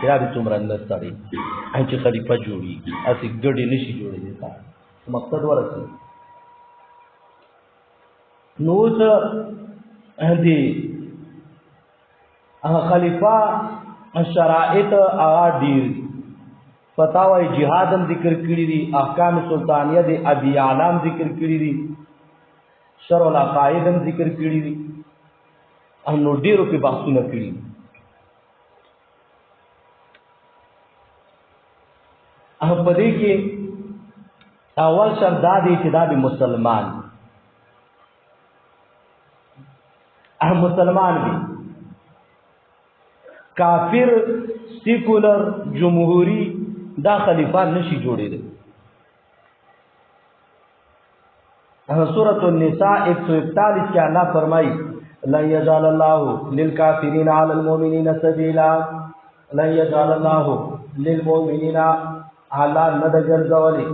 دا به څومره نه سړی چې خلیفه جوړېږي هسې ګډې نه شي جوړېدی مقصد ورسېږي نو اوس د خلیفہ شرائط هغه ډېر فتاوی جهاد هم ذکر کړي دي احکام سلطانیه د ابي اعلام ذکر کړي دي شرع العقائد هم ذکر کړي دي نو ډېرو کې بحثونه کړي په دې کې اول شرط دا دی چې دا د مسلمان وي کافر سیکولر جمهوری دا خلیفہ نشي جوړېدل سورۃ النساء 141 کې الله فرمایي لا یجعل الله للکافرین علی المؤمنین سبیلا لا یجعل الله للمؤمنین علی ندجر ذولی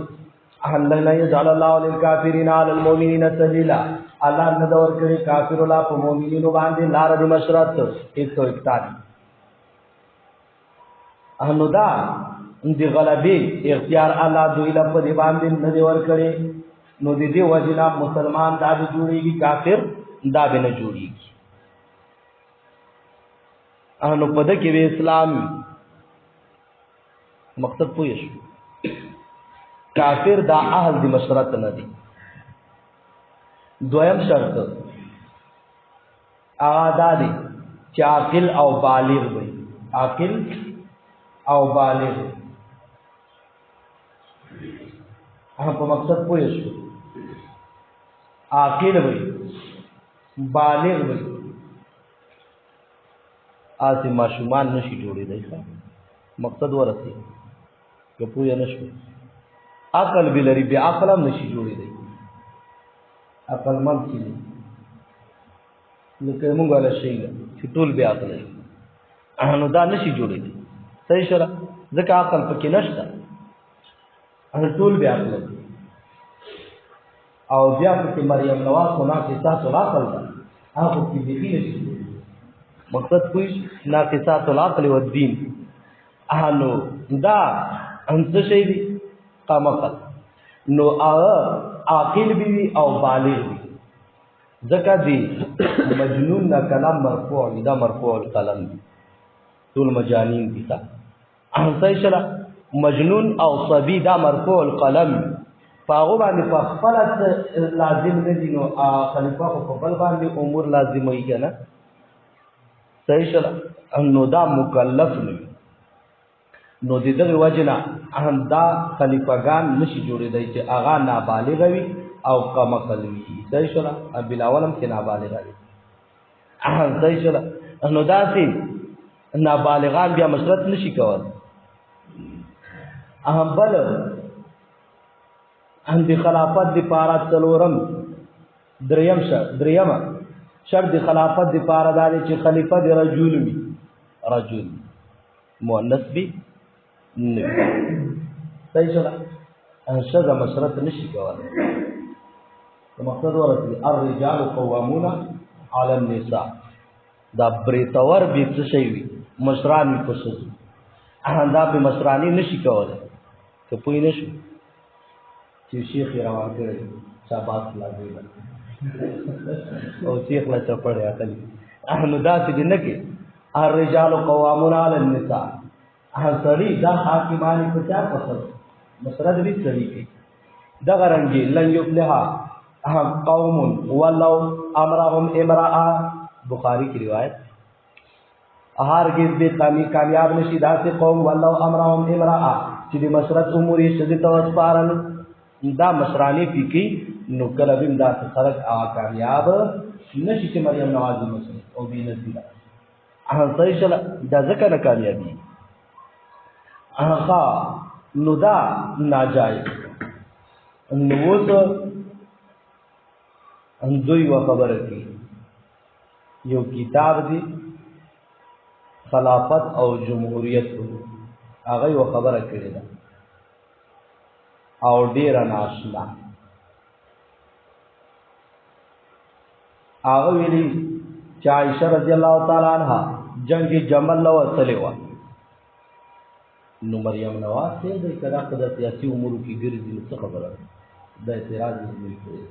لا یجعل الله للکافرین علی المؤمنین سبیلا الله ندور کړي کافر الله په مؤمنینو باندې لار د مشرت 141 نو دا د غلبې اختیار الله دوی له په دې باندې نه دی ورکړي نو د دې وجنا مسلمان دا به جوړيږي کافر دا به نه جوړيږي نو په دې کې به اسلام مقصد پوه شو کافر دا اهل د مشرت نه دي دویم شرط آدادی چې عاقل او بالغ وي عاقل او بالغ په مقصد پوه شو عاقل وي بالغ وي آسی ماشومان نشي جوړېدای مقصد ورسي که پوه نه شو عقل به لري بیا عقل هم نشي جوړېدای عقل مند شي لکه موږ ولا شي چې ټول بیا عقل نو دا نشي جوړېدای صحیح شره ځکه عقل پکې نشته ټول بیا عقل او بیا پکې مریم نواز کو ناقصات العقل ده هغه کې دې نشي مقصد کوئی ناقصات العقل والدين نو دا انت شي دي قامقل نو عاقل بھی او بالغ بھی ځکه دی مجنون نا کلام مرفوع دا مرفوع القلم دی ټول مجانین دي تا صحیح شلا مجنون او صبی دا مرفوع القلم فاغو باندې په خپل لازم نه دي نو خلیفہ په خپل باندې امور لازم وي کنه صحیح شلا نو دا مکلف نه نو د دغه وجنه دا خلیفګان نشي جوړېدای چې اغا نابالغ وي او کمقل وي صحیح شولا بلاولم کې نابالغ وي صحیح شولا نو دا سي نابالغان بیا مشرت نشي کول بل د خلافت د پاره څلورم دریم شرط د خلافت د پاره دا چې خلیفہ د رجل وي رجل مؤنث وي صحیح شولا شذا مشرت نشي کولای مقصد ورته الرجال قوامون على النساء دا بریتور به څه شي وي مشران په څه دا به مشرانی نشي کولای ته پوی نشو چې شیخ روان کړی شاباس لاګي او شیخ لا چپړی اخلي نو دا چې نه کې الرجال قوامون على النساء سړی دا حاکمانی په چا پسند مسرد وی سړی کې دا غرنګي لن یفلح قوم ولو امرهم امراه بخاری کی روایت هرگز به کامیاب نشي داسې قوم ولو امرهم امراه چې د مسرت امور یې شدید توسپارن دا مشرانی فقہی نو کله بیم داسې خلق کامیاب نشي چې مریم نواز مسلم او بي نصیب صحیح شلا دا ځکه نه کامیابی هغه نو دا ناجایز نو وته اندوی و خبره کی یو کتاب دی خلافت او جمهوریت هغه و خبره کړی دا او ډیر ناشنا هغه ویلي چې عائشہ رضی الله تعالی عنها جنگ جمل لو وصله و نو مریم نواز ته د کدا په سیاسي امور کې ګرځي نو څه خبره د اعتراض نه کوي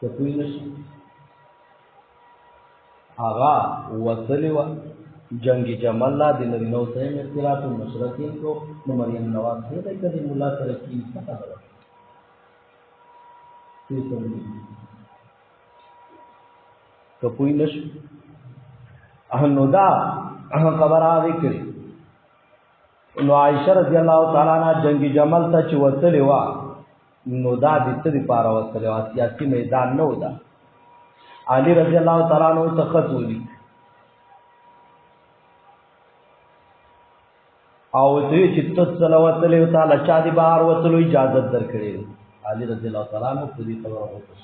ته کوئی نشي آغا وصلی و جنگی جمل لا دی نبی نو سیم اختلاف المشرقین کو نو مریم نواز ته د کدی مولا سره کې څه خبره ته کوئی نشي نو دا خبر آوی کړي نو عائشہ رضی الله تعالی عنها جنگی جمل ته چې وصلی و نو دا د څه لپاره وصلی و سیاسي میدان نه و دا علی رضی الله تعالی عنہ ته خط ولي او دوی چې تاسو وصلی و تعالی چا دی بهر وصلو اجازه درکړي علی رضی الله تعالی عنہ په دې خبره وکړه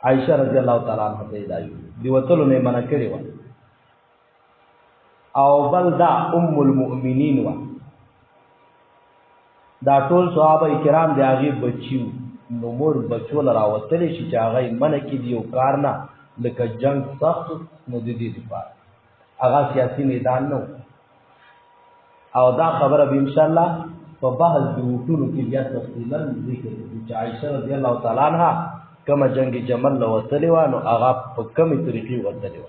عائشہ رضی الله تعالی عنها ته دایو دی وصلو نه منع کړی و او بل دا ام المؤمنین و دا ټول صحابه کرام دی هغه بچیو نو مور بچو لرا وتلی شي چې هغه منع کی دیو کار نه لکه جنگ سخت نو د دې لپاره هغه سیاسي میدان نو او دا خبره به ان شاء الله په بحث د وټونو کې بیا تفصیلا ذکر چې عائشہ رضی الله تعالی عنها کما جنگ جمل لو وتلی و نو هغه په کومه طریقې وتلی و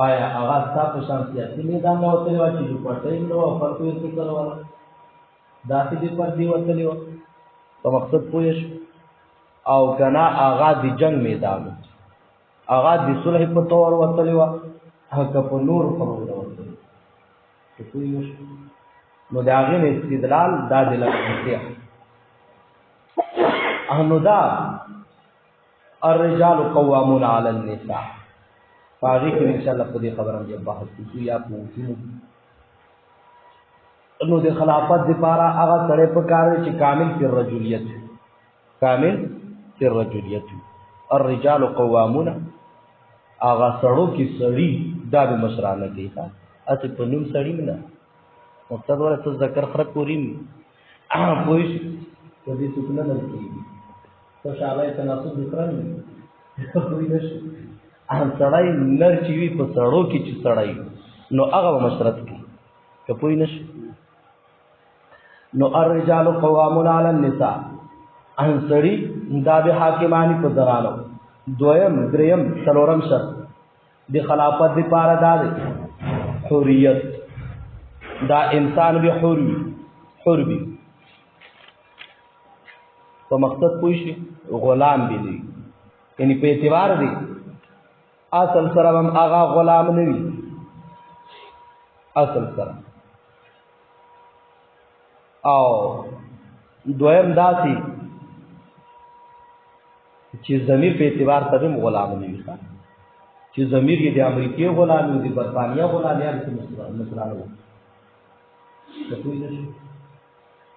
آیا هغه تاسو شان سیاسي میدان له وتلی و چې په ټیم نو فرق یې څه کولو داسې دې پر دی وتلی و په مقصد پوهیش او کنا هغه د جنگ میدان هغه د صلح په تور وتلی و هغه په نور خبره وتلی پوهیش نو دا غي استدلال دا د لکه انو دا الرجال قوامون علی النساء باقی کې ان شاء الله په دې خبره باندې بحث کوو یا پوښتنه نو د خلافت لپاره هغه سره په کار چې کامل فی الرجولیت الرجال قوامون هغه سړو کې سړی دا د مشرانه دی ها اته په نوم سړی نه مقصد ورته ذکر خره کوریم پوښ په دې څه نه لګي تو شابه تناسب وکړل کوئی نشي سړی نر چې وي په سړو کې چې سړی نو هغه مشرت کوي که پوی نشي نو الرجال قوامون علی النساء ان سړی دا به حاکمانی په درالو دویم دریم څلورم شرط د خلافت لپاره دا دی حریت دا انسان به حر وي په مقصد پوه شي غلام به دی یعنی په اعتبار دی اصل سره هم هغه غلام نه وي اصل سره او دویم داسي چې ضمیر په اعتبار سره هم غلام نه وي چې ضمیر یې د امریکای غلام وي د برتانیا غلام یا د مصر وي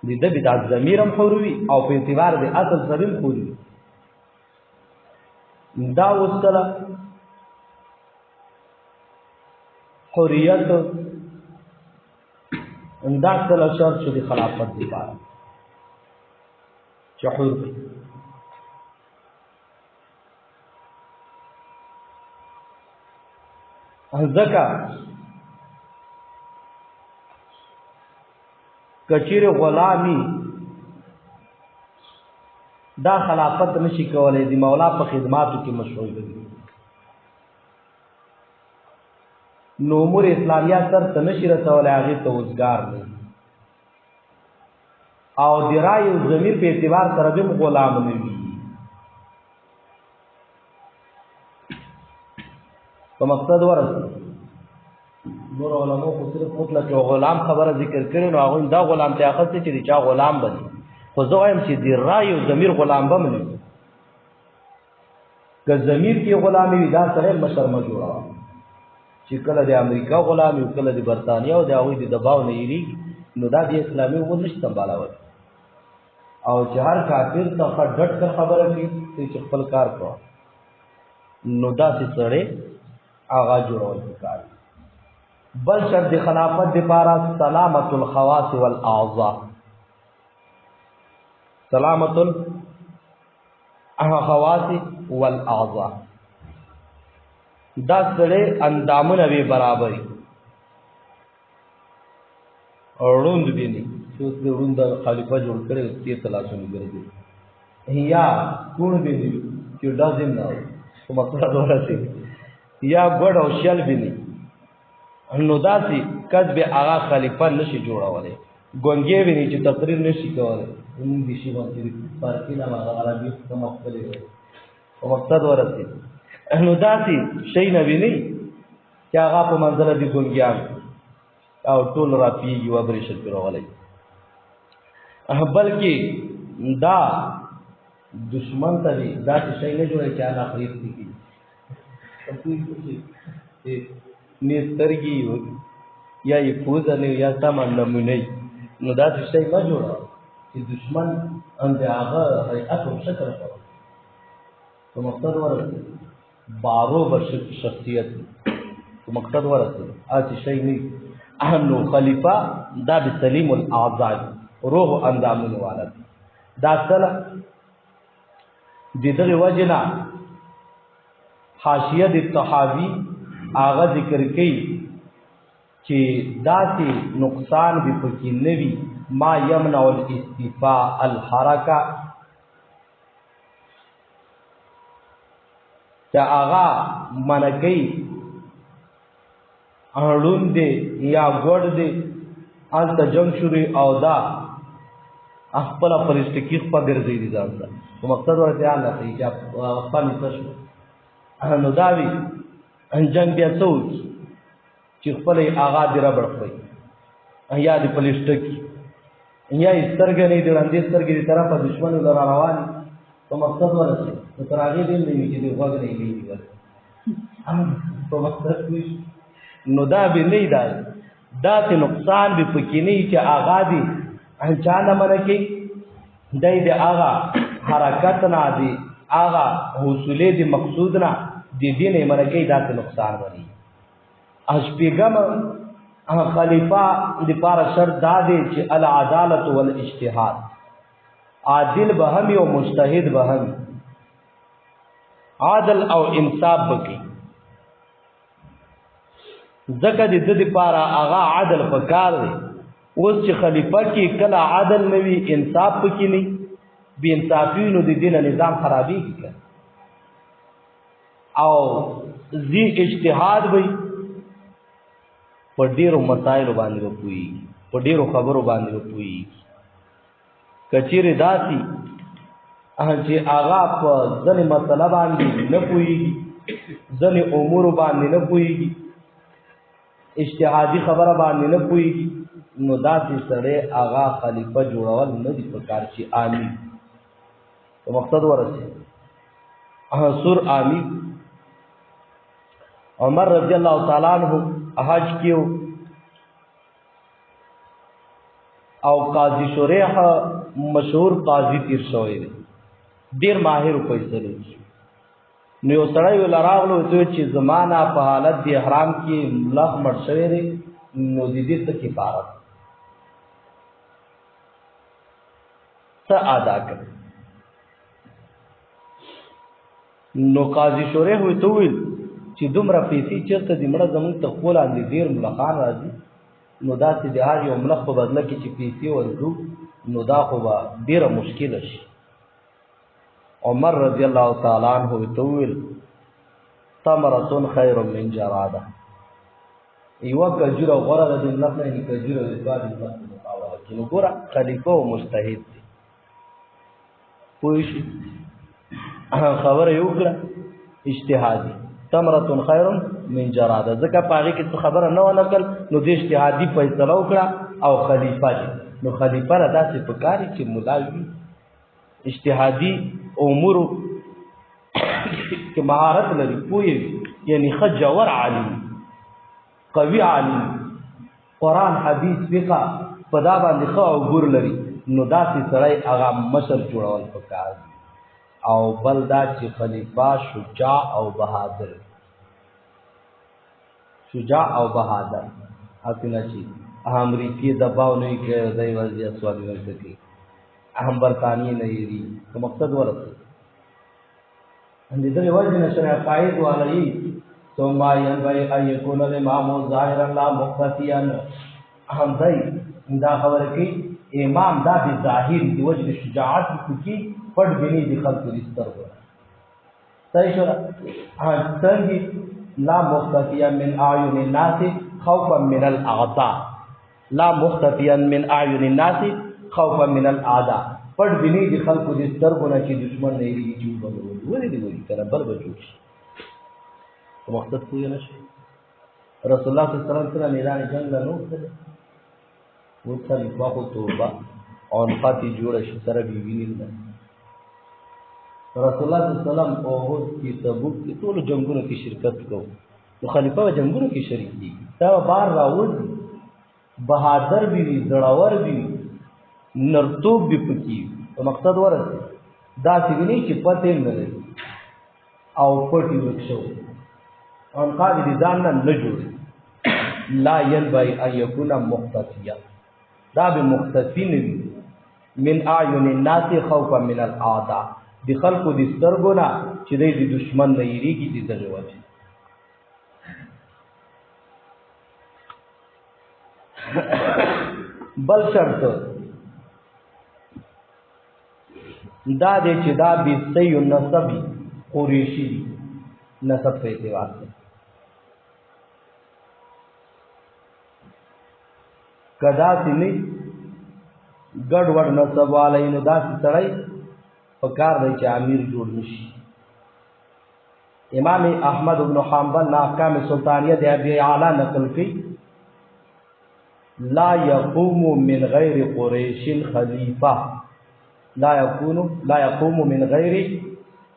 د دې د ضمیر هم حر وي او په اعتبار د اصل سره هم حر وي دا وسله حریت دا کله شرط شو د خلافت لپاره چې حر ځکه کچیر غلامی دا خلافت نشي کولای دی مولا په خدماتو کې مشغول دی نو امور اسلامیه سر ته نشي رسولای هغه ته وزګار نه او د رای او ضمیر په اعتبار سره به غلام نه وي په مقصد ورسره نور علماء خو صرف مطلق غلام خبره ذکر کړي نو هغه دا غلام ته اخته چې چا غلام بني خو زه وایم چې د رای او ضمیر غلام به مني که ضمیر کې غلامي وي دا سره مشرمه جوړه چې کله د امریکا غلامي او کله د برتانیا او د هغوی د دباو نه یری نو دا د اسلامي امور نشي سمبالول او چې هر کافر ته ډټ کر خبره کوي چې خپل کار کوي نو دا سره آغا جوړول پکار بل شرط د خلافت لپاره سلامت الخواص والاعضاء سلامت الخواص والاعضاء دا سړی اندامونه به برابري روند بینی چې اوس د روند خلیفہ جوړ کړي تیر تلاسونه ګرځي یا کون بینی چې لازم نه او مطلب ورته یا ګډ او شل بینی نو داسي کذب هغه خلیفہ نشي جوړولای ګونګې ویني چې تقریر نشي کولای موږ دي شي باندې پارکینه ما عربي کوم خپل او مقصد ورته نو داسي شي نه ویني چې هغه په منځله دي ګونګیان او ټول را پیږي و برېښل کولای بلکې دا دشمن ته دی دا شي نه جوړي چې انا خرید دي نیسترګي یا یې پوزه نه یا سامان نمونه نو دا شي ما جوړه چې دشمن ان هغه حقیقت او شکر کوي تو مقصد ورته بارو بشک شخصیت تو مقصد ورته اته شي نه انو خلیفہ دا بسلیم الاعضاء روح اندامونه والا دا سره د دغه وجنا حاشیه د طحاوی آغا ذکر کئی چې داسې نقصان به پکې نوي ما یمنع الاستفاء الحرکه چې آغا منکې اړون دي یا ګډ دي ان ته جنگ شوري او دا خپل پرستکی په ګرځي دي ځان ته مقصد ورته الله ته چې خپل نشو نو داوی انجنګ بیا څوک چې خپل آغا دی را بړخوي یا د پلیسټکی یا سترګې د لاندې سترګې دی طرفه دشمن له روان په مقصد ورته تر هغه دې نه چې دی وګ نه دی په مقصد نو دا به نه دا ته نقصان به پکې نه چې آغا دی انچانه منکې دای د آغا حرکت نه دی آغا حصوله دی مقصود نه دی دین منکې دا ته نقصان ونی اج پیغام خلیفہ دی پار شرط دا دی چې العدالت والاجتهاد عادل بهم او مجتهد بهم عادل او انصاف بکی زکه د دې لپاره هغه عدل پکار دی اوس چې خلیفہ کې کله عدل نوي انصاف پکې نه بي انصافي نو د دین نظام خرابي کی او زی اجتهاد وي په ډیرو مسایلو باندې وپوي په ډیرو خبرو باندې وپوي کچېره داسي چې هغه په ځنې مسله باندې نه پوي ځنې امور باندې نه پوي اجتهادي خبره باندې نه پوي نو داسې سره هغه خلیفہ جوړول نه دي پکار چې عامي په مقصد ورسي سور عامي عمر رضی الله تعالی عنہ حج کیو او قاضی شریح مشهور قاضی تیر شوی دی ډیر ماهر په فیصله نو یو سړی ول راغلو چې زمانہ په حالت دی احرام کې ملخ مړ شوی دی نو د دې څه کفاره څه ادا کړ نو قاضی شریح وته ویل چې دومره پیسې چیرته د مړه زمونږ ته خپل اندې ډیر ملخان راځي نو دا چې د هر یو ملخ په بدله کې چې پیسې ورکړو نو دا خو به ډیره مشکل شي عمر رضی الله تعالی عنہ ویل ثمرة خیر من جراده ایوه کجوره غوره د ملخ نه کجوره د باد مقابله کې نو ګوره خلیفہ او مجتهد دی پوه شي خبره یو کړه اجتهادي ثمرة خیر من جراده ځکه پاغي کې خبره نه ونکل نو د اجتهادي فیصله وکړه او خلیفہ دی نو خلیفہ را داسې پکاري چې ملاوي اجتهادي امور کې مهارت لري پوي یعنی خجور عالم قوي عالم قران حديث فقه په دا باندې خو ګور لري نو داسې سړی هغه مشر جوړول پکار او بل دا چې خلیفہ شجاع او بهادر اپنا چی امریکی دباو نہیں کہ دای وضعیت سوالی ورکتی اهم برطانیه نه یری کوم مقصد ورته اندې د وجه نشه قائد ولای ثم ينبغي ان يكون الامام ظاهرا لا مختفيا. هم دا خبر کی امام دا به ظاهر دی وجه شجاعت کی پړ بنی دی خلق لستر ہو صحیح شو. څنګه لا مختفيا من اعين الناس خوفا من الاعداء. لا مختفيا من اعين الناس خوفا من الاعداء. پړ بنی دی خلق لستر ہو نه چې دشمن نه یې کیږي ولې دی وایي کنه بل بچو مقصد کوی نشي. رسول الله صلی الله علیه وسلم میدان جنگ له نو کړ و خلیفہ کو توبه او فاتی جوړ شي سره بیوینې نه. رسول الله صلی الله علیه وسلم او کی تبوک کې ټول جنگونو کې شرکت کوو نو خلیفہ جنگونو کې شریک دي. دا بار راوړ بہادر بھی زړور بھی نرتوب بھی پکې او مقصد ورته دا څنګه چې پته نه لري او پټي وښو ان قاعده دي ځان نه جوړي. لا ينبغي ان يكون مختفيا. دا به مختفي نه وي من اعين الناس خوفا من الاعداء. دي خلقو دي سترګونه چې د دشمن نه یریږي دي دغه وجه. بل شرط دا دې چې دا به سي نسبي قريشي نسب په اعتبار کدا سینې ګډ وډ نسب والے نو داسې سړی په کار دی چې امیر جوړ نشي. امام احمد بن حنبل نا احکام سلطانیه د ابي اعلی نقل کړي لا يقوم من غير قريش خليفه. لا يقوم من غير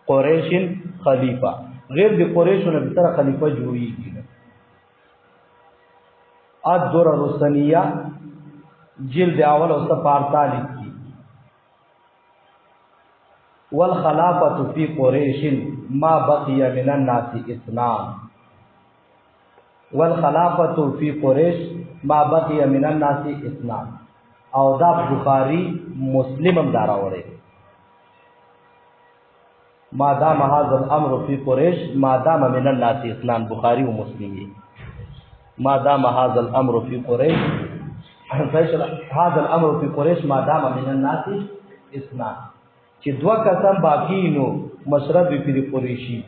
قريش خليفه. غیر د قریشو نه تر خلیفہ جوړیږي. الدرر الثانیه جلد اول او صفحه 48 کی والخلافه فی قریش ما بقي من الناس اثنان. والخلافه فی قریش ما بقي من الناس اثنان. او دا بخاری مسلم هم دارا وړي ما دام هذا الامر فی قریش ما دام من الناس اثنان. بخاری و مسلم. ما دام هذا الامر فی قریش هذا الامر فی قریش ما دام من الناس اثنان. چې دوا کسان باقی نو مشرب فی قریشی.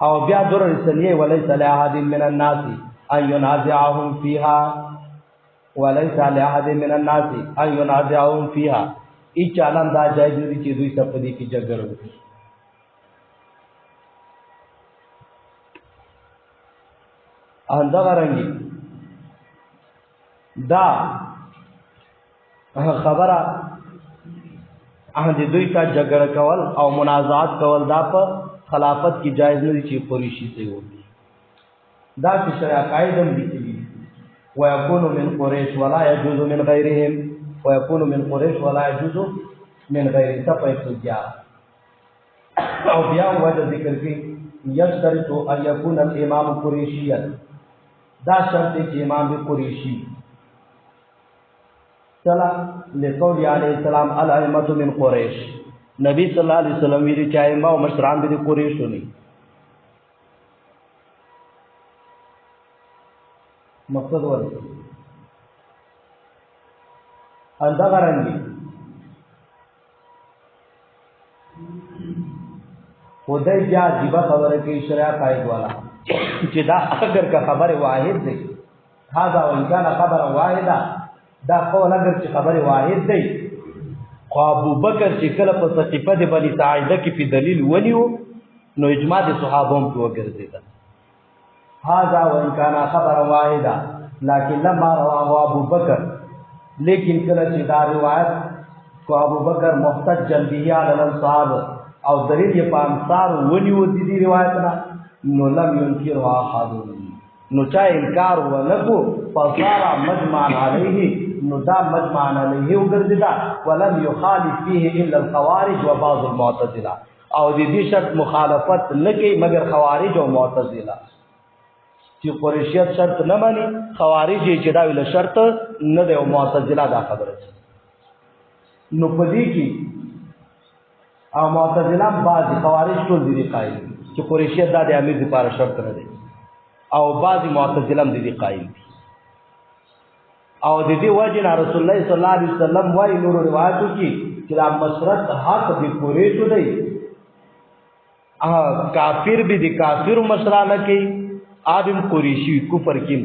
او بیا در رسلیه وليس لاحد من الناس ان ينازعهم فيها. وليس لاحد من الناس ان ينازعهم فيها. ای چالان دا جایز دی چې دوی سپدی کی جګړه وکړي. انده ورنګي دا خبره اهدی دوی کا جګړه کول او منازعات کول دا په خلافت کی جایز نه دي چې قریشی سے وي. دا چې شرع قاعده دي ويكون من قريش ولا يجوز من غيرهم. ويكون من قريش ولا يجوز من غير تفيتجا. او بیا وجه ذکر کی یشترط ان يكون الامام قريشيا. دا شرط چې امام به قریشی. چلا لقول علیہ السلام الائمه من قریش. نبی صلی الله علیه وسلم ویلي چې ائمه او مشران به قریش ونی. مقصد ورته انده غرنګي خدای بیا عجیب خبره کوي شریعت قائد والا چې دا اگر کا خبر واحد دی هاذا وان كان خبر واحده. دا قول اگر چې خبر واحد دی خو ابو بکر چې کله په صحیفه د بنی ساعده کې په دلیل ونیو نو اجماع د صحابه هم وګرځیدا. هاذا وان كان خبر واحده لكن لما رواه ابو بکر. لیکن کله چې دا روایت کو ابو بکر محتجا به علی الانصار او دلیل یې په انصار ونیو د دې روایت نه نو لم ينکرها احد. نو چا انکار ونکو فصار مجمع علیه. نو دا مجمع علیه وګرځیدا. ولم يخالف فيه الا الخوارج وبعض المعتزله. او د دې شرط مخالفت نه کوي مگر خوارج او معتزله. چې قریشیت شرط نه مانی خوارج چې دا ویل شرط نه دی او معتزله دا خبره. نو پدې کې او معتزله بعضی خوارج ټول دي قائل چې قریشیت د امیر لپاره شرط نه دی او بعضی معتزله هم دي قائل او د دې وجه رسول الله صلی الله علیه وسلم وايي نور روایتو کې چې دا مسرت حق د قریشو دی کافر به دي کافر مشرانه کې ادم قریشی کفر کې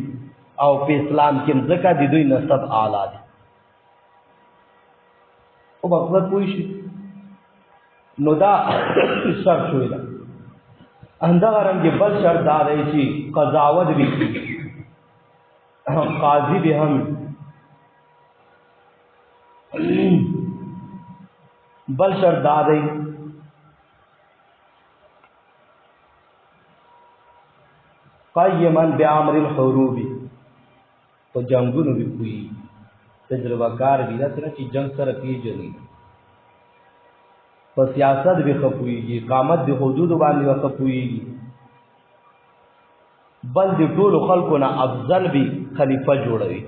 او په اسلام کې ځکه د دوی نسب اعلی دي او مقصد پوه شي نو دا شرط شوی دا اندغه رنګ بل شرط دا دی چې قضاوت وکړي قاضي به هم بل شرط دا دی قیما بعمر الحروب تو جنگونو بھی کوئی تجربہ کار بھی نہ چې جنگ سره پیژني په سیاست به خپويږي قامت د حدود باندې خپويږي بل د ټولو خلکو نه افضل به خلیفہ جوړوي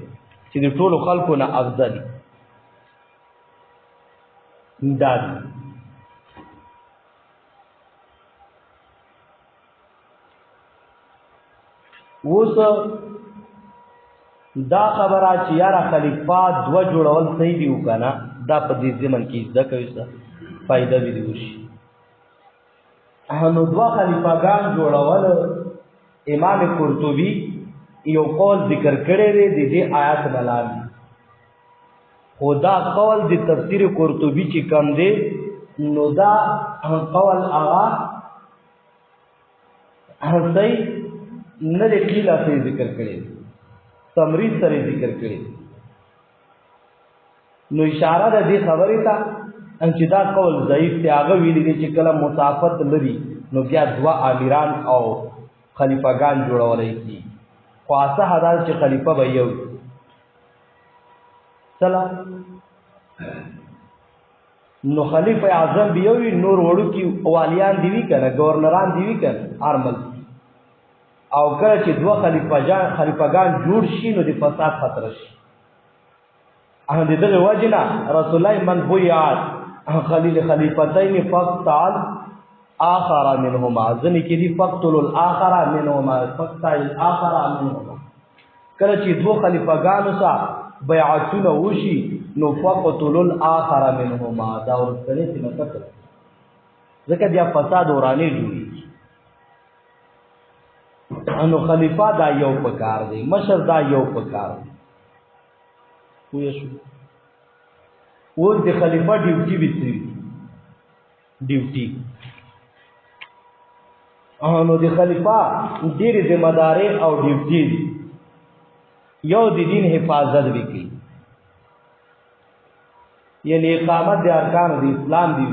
چې د ټولو خلکو نه افضل انداز اوس دا خبره چې یاره خلیفہ دو جوړول صحیح دی وکنه دا په دې ځمن کې ځکه وسه فائدہ به دی وشي نو دوا خلیفګان جوړول امام قرطبي یو قول ذکر کړی دی د دې آیات بلانی خدا قول د تفسیر قرطبي چې کم دی نو دا قول آغا صحیح نه لیکل څه ذکر کړی تمرید سره ذکر کړی نو اشاره ده دې خبرې ته چې دا قول ضعیف دی هغه ویلي دی چې کله مسافت لري نو بیا دوا امیران او خلیفګان جوړولای کی خاصه حدال چې خلیفہ به یو سلام نو خلیفہ اعظم به یو نور وړو کی والیان دی وی کنه گورنران دی وی کنه ارمل او کله چې دوه خلیفګان جوړ شي نو د فساد خطر شي ان دغه وجنا رسول الله من بویات خلیفتین فقتل آخر منهما ځنی کې دی فقتل الاخر منهما فقتل الاخر منهما کله چې دوه خلیفګانو سره بیعتونه وشي نو فقتل الاخر منهما دا ورته څه مطلب ځکه بیا فساد ورانه جوړي انو خلیفہ دا یو پکار دی مشر دا یو پکار دی پوه شو و د خلیفہ ډیوټي ویتري ډیوټي انو د خلیفہ ډېر ذمہ داري او ډیوټي یو د دین حفاظت وکړي یعنی اقامت د ارکان د اسلام دی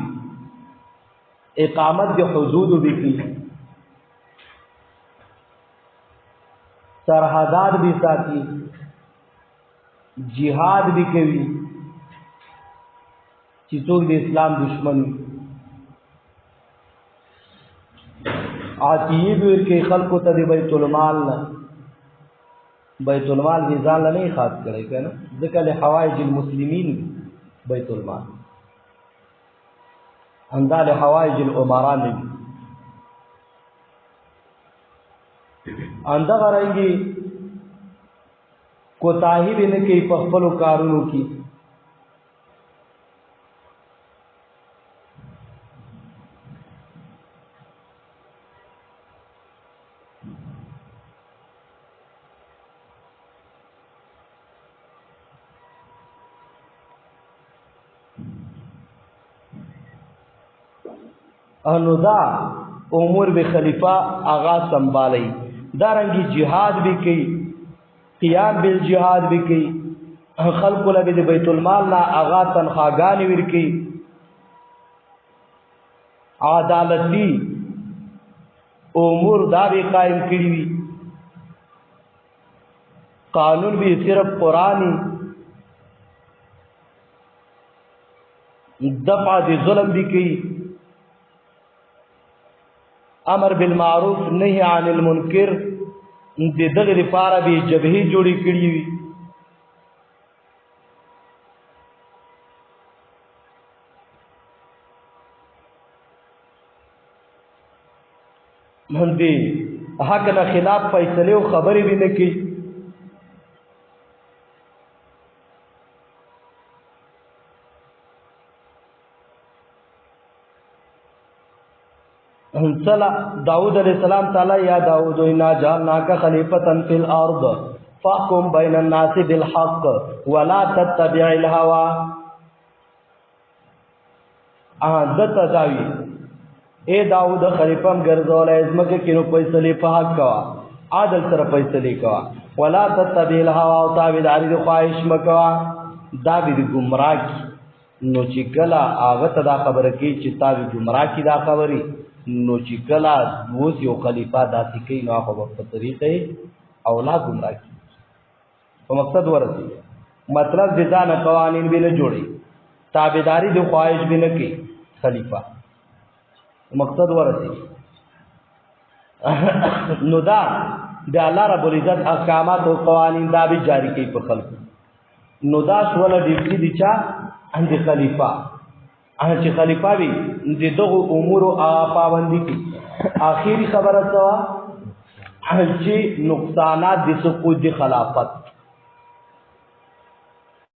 اقامت د حدود وکړي سرحدات بھی ساتھی جہاد بھی کوي چې څوک د اسلام دشمن عطیه به کې خلکو ته د بیت المال میزان نه خاص کړي کنه ځکه له حوائج المسلمین بیت المال اندال حوائج الامراء نه اندغه رنګي کوتاهی به نه کوي په خپل کارونو کې انو دا امور به خلیفہ آغا سنبھالی دارنگی جہاد بھی کی قیام بالجہاد بھی کی خلق لگے دی بیت المال نا آغا تنخواگانی ورکی عدالتی امور دا بھی قائم کری وی قانون بھی صرف قرآنی دفع دی ظلم بھی کی امر بالمعروف نهی عن المنکر د دغه لپاره به جبهه جوړی کړی وي مندي حق نه خلاف فیصله او خبرې به نه کی. انصلا داود علیہ السلام تعالی یا داود انا جعلناک خلیفۃ فی الارض فاحکم بین الناس بالحق ولا تتبع الهوى. دته داوی اے داود خلیفم ګرځول ازمکه کینو فیصله په حق کوا عادل سره فیصله کوا ولا تتبع الهوى او تابعداري د خواهش مکوا دا به گمراه کی. نو چې کلا هغه ته دا خبره کی چې تابع گمراه کی دا خبري نو چې کلا دوی یو خلیفہ داسې کوي نو هغه په طریقې اولاد گمراه کی. په مقصد ورسي مطلب د ځان قوانین به نه جوړي تابعداري د خواهش به نه کوي خلیفہ. مقصد ورسي نو دا د الله رب العزت احکامات او قوانین دا به جاری کوي په خلکو. نو دا شوله ډیوټي دي چا اند خلیفہ چې خلیفہ وي د دغه امور او پابندي کوي. اخیری خبره څه چې نقصانات د سقوط د خلافت